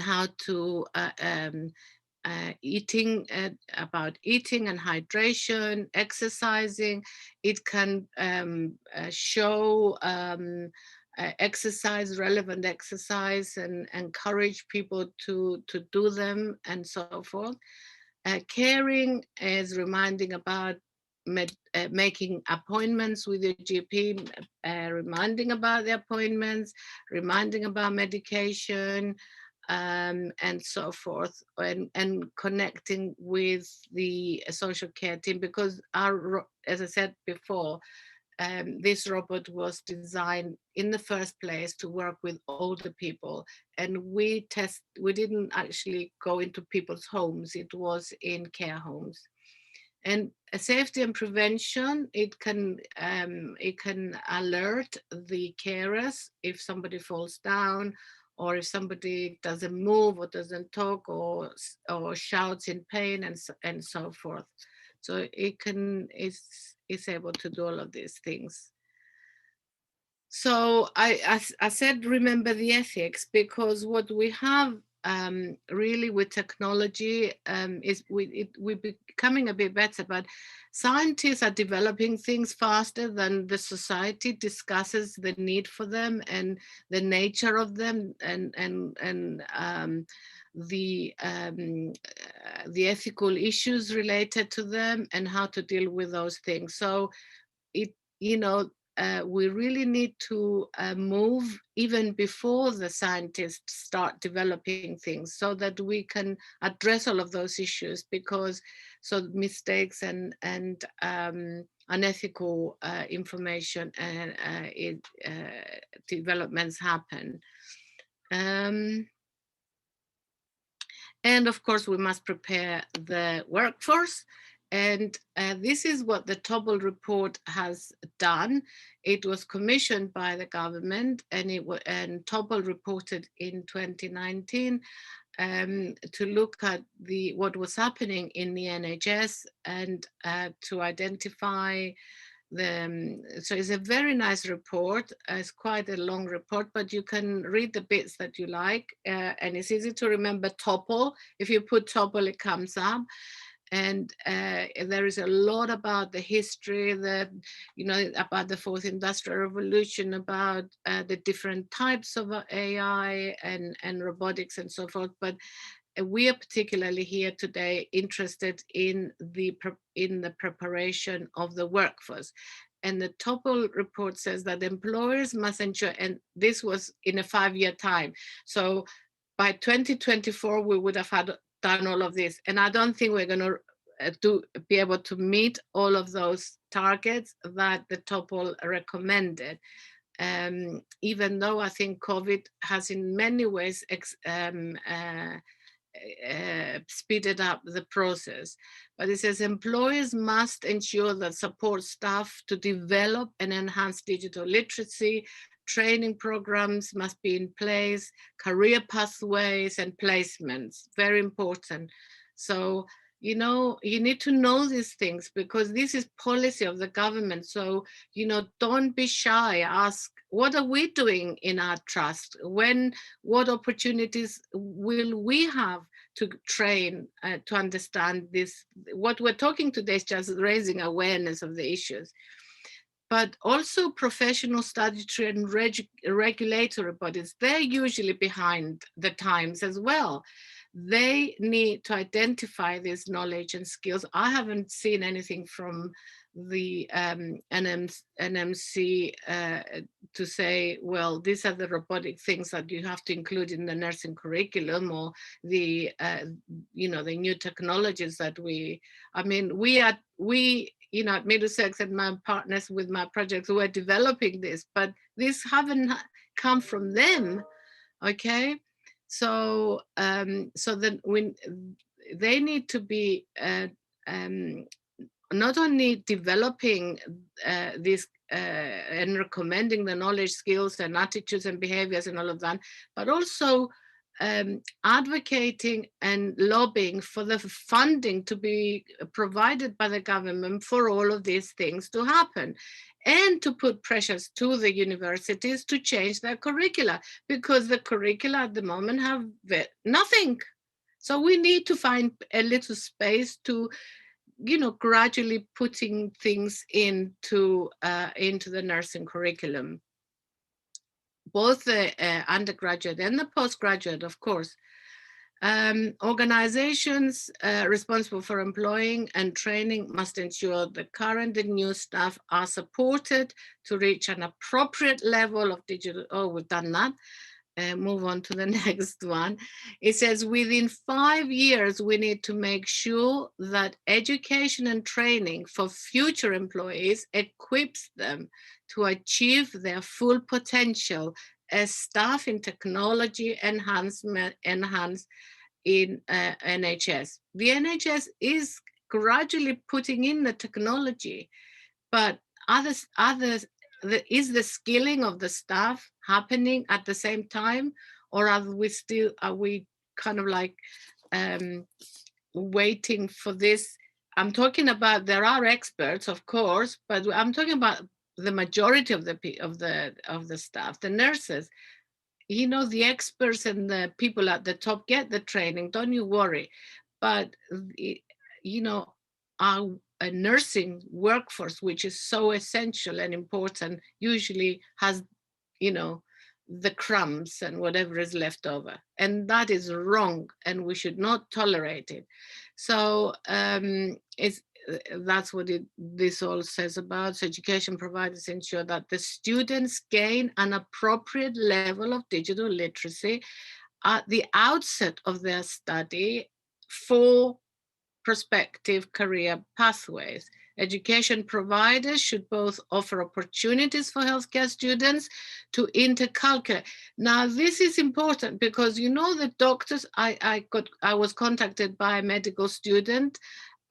how to eating, about eating and hydration, exercising. It can show exercise, relevant exercise, and encourage people to do them and so forth. Caring is reminding about making appointments with your GP, reminding about the appointments, reminding about medication, and so forth, and connecting with the social care team, because as I said before, this robot was designed in the first place to work with older people, and we didn't actually go into people's homes, it was in care homes. And safety and prevention, it can alert the carers if somebody falls down, or if somebody doesn't move or doesn't talk or shouts in pain and so forth. So it's able to do all of these things. So I said, remember the ethics, because what we have really with technology is we're becoming a bit better, but scientists are developing things faster than the society discusses the need for them and the nature of them and the ethical issues related to them and how to deal with those things. So we really need to move even before the scientists start developing things, so that we can address all of those issues, because so mistakes and unethical information and developments happen. And of course, we must prepare the workforce. And this is what the Tobel report has done. It was commissioned by the government, and Tobel reported in 2019 to look at what was happening in the NHS and to identify so it's a very nice report. It's quite a long report, but you can read the bits that you like, and it's easy to remember Topol. If you put Topol, it comes up. And there is a lot about the history, about the fourth industrial revolution, about the different types of AI and robotics and so forth. But we are particularly here today interested in the preparation of the workforce. and the Topol report says that employers must ensure, and this was in a 5-year time. So by 2024, we would have done all of this. And I don't think we're going to be able to meet all of those targets that the Topol recommended. Even though I think COVID has in many ways speeded up the process. But it says employers must ensure that support staff to develop and enhance digital literacy, training programs must be in place, career pathways and placements, very important. So, you know, you need to know these things because this is policy of the government. So, you know, don't be shy, ask, what are we doing in our trust? What opportunities will we have to train, to understand this? What we're talking today is just raising awareness of the issues. But also professional, statutory and regulatory bodies, they're usually behind the times as well. They need to identify this knowledge and skills. I haven't seen anything from the NMC to say, well, these are the robotic things that you have to include in the nursing curriculum, or the, you know, the new technologies that we you know, at Middlesex and my partners with my projects who are developing this, but this haven't come from them, okay? So, so that when they need to be not only developing this and recommending the knowledge, skills and attitudes and behaviors and all of that, but also advocating and lobbying for the funding to be provided by the government for all of these things to happen, and to put pressures to the universities to change their curricula, because the curricula at the moment have nothing. So we need to find a little space to, you know, gradually putting things into the nursing curriculum, both the undergraduate and the postgraduate, of course. Organizations responsible for employing and training must ensure the current and new staff are supported to reach an appropriate level of digital. Oh, we've done that. Move on to the next one. It says within 5 years, we need to make sure that education and training for future employees equips them to achieve their full potential as staff in technology enhancement in NHS. The NHS is gradually putting in the technology, but is the skilling of the staff happening at the same time, or are we kind of like waiting for this? I'm talking about, there are experts, of course, but I'm talking about the majority of the staff, the nurses. You know, the experts and the people at the top get the training, don't you worry. But, you know, our nursing workforce, which is so essential and important, usually has, you know, the crumbs and whatever is left over. And that is wrong, and we should not tolerate it. So that's what this all says about. So education providers ensure that the students gain an appropriate level of digital literacy at the outset of their study for prospective career pathways. Education providers should both offer opportunities for healthcare students to intercalculate. Now, this is important because, you know, the doctors, I was contacted by a medical student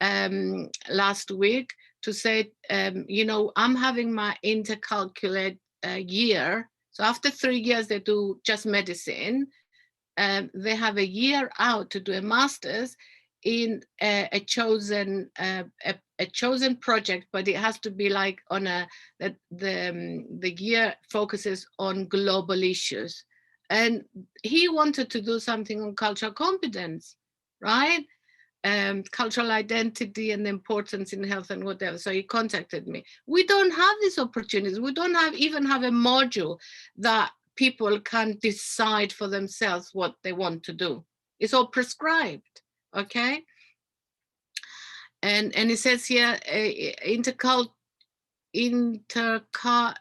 last week to say, you know, I'm having my intercalculate year. So after 3 years, they do just medicine. They have a year out to do a master's in a chosen project, but it has to be like on the year focuses on global issues. And he wanted to do something on cultural competence, right? Cultural identity and the importance in health and whatever. So he contacted me. We don't have these opportunities. We don't even have a module that people can decide for themselves what they want to do. It's all prescribed, okay? And it says here, intercalate,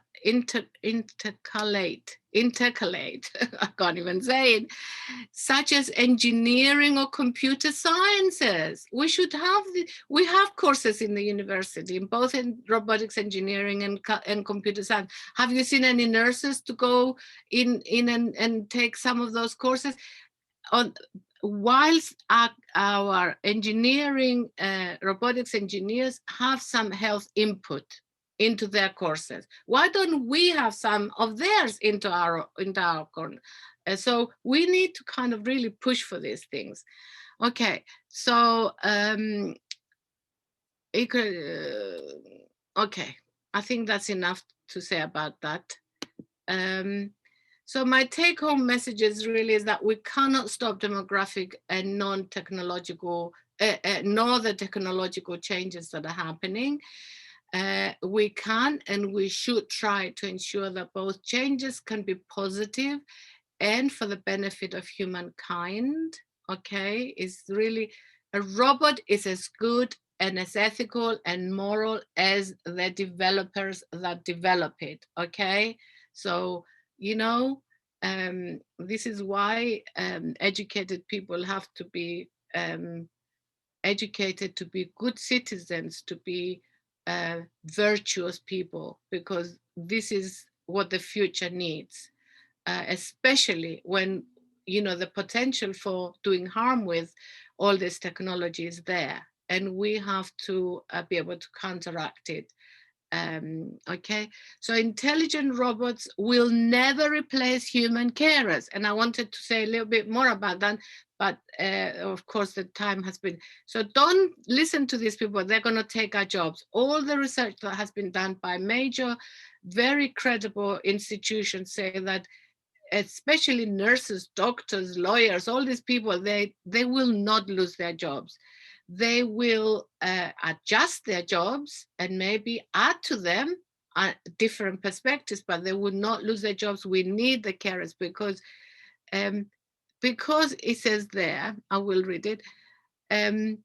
I can't even say it, such as engineering or computer sciences. We should have, we have courses in the university, in both in robotics engineering and computer science. Have you seen any nurses to go in and take some of those courses? Whilst our engineering, robotics engineers have some health input into their courses, why don't we have some of theirs into our course? So we need to kind of really push for these things. Okay, so okay, I think that's enough to say about that. So my take-home message is really is that we cannot stop demographic and non-technological, nor the technological changes that are happening. We can and we should try to ensure that both changes can be positive and for the benefit of humankind. Okay, it's really, a robot is as good and as ethical and moral as the developers that develop it. Okay, so you know, this is why educated people have to be educated to be good citizens, to be virtuous people, because this is what the future needs, especially when, you know, the potential for doing harm with all this technology is there, and we have to be able to counteract it. Okay, so intelligent robots will never replace human carers, and I wanted to say a little bit more about that, but of course the time has been, so don't listen to these people, they're going to take our jobs. All the research that has been done by major, very credible institutions say that especially nurses, doctors, lawyers, all these people, they will not lose their jobs. They will adjust their jobs and maybe add to them different perspectives, but they will not lose their jobs. We need the carers because it says there, I will read it, the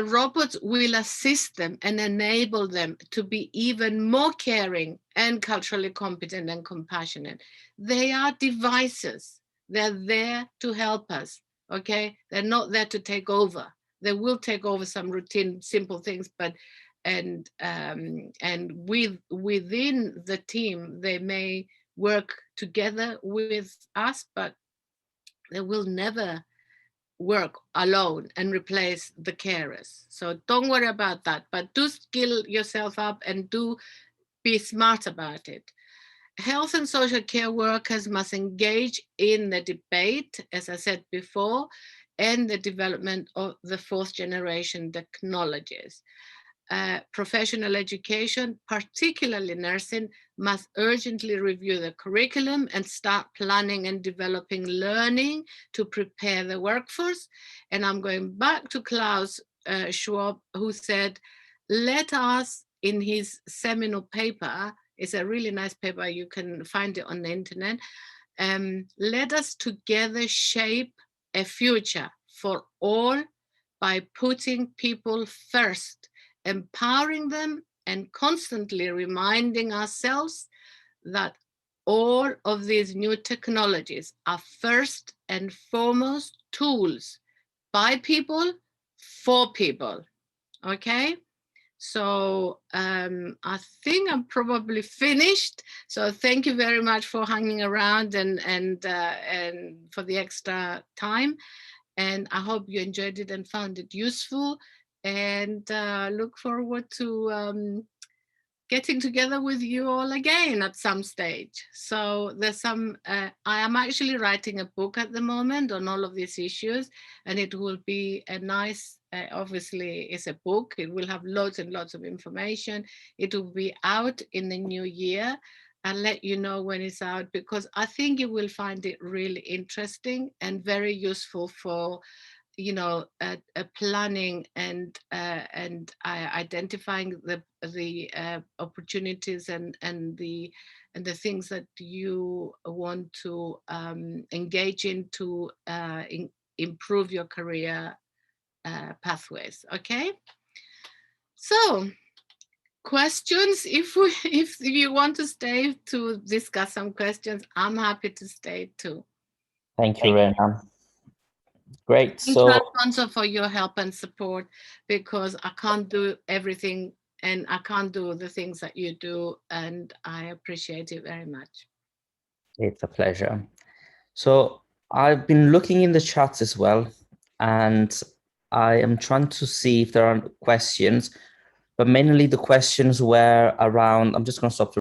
robots will assist them and enable them to be even more caring and culturally competent and compassionate. They are devices. They're there to help us, okay? They're not there to take over. They will take over some routine, simple things, but and within the team, they may work together with us, but they will never work alone and replace the carers. So don't worry about that, but do skill yourself up and do be smart about it. Health and social care workers must engage in the debate, as I said before, and the development of the fourth generation technologies. Professional education, particularly nursing, must urgently review the curriculum and start planning and developing learning to prepare the workforce. And I'm going back to Klaus Schwab, who said, let us, in his seminal paper, it's a really nice paper, you can find it on the internet, let us together shape a future for all by putting people first, empowering them, and constantly reminding ourselves that all of these new technologies are first and foremost tools by people for people. Okay, so I think I'm probably finished. So thank you very much for hanging around and for the extra time. And I hope you enjoyed it and found it useful, and look forward to getting together with you all again at some stage. So there's some, I am actually writing a book at the moment on all of these issues, and it will be a nice, obviously it's a book, it will have loads and lots of information. It will be out in the new year. I'll let you know when it's out, because I think you will find it really interesting and very useful for, you know, planning and identifying the opportunities and the things that you want to engage in to improve your career pathways. Okay, so cool. questions, if you want to stay to discuss some questions, I'm happy to stay too. Thank you, Rena. Great. Thank you, Alfonso, for your help and support, because I can't do everything and I can't do the things that you do, and I appreciate it very much. It's a pleasure. So I've been looking in the chats as well, and I am trying to see if there are questions, but mainly the questions were around, I'm just going to stop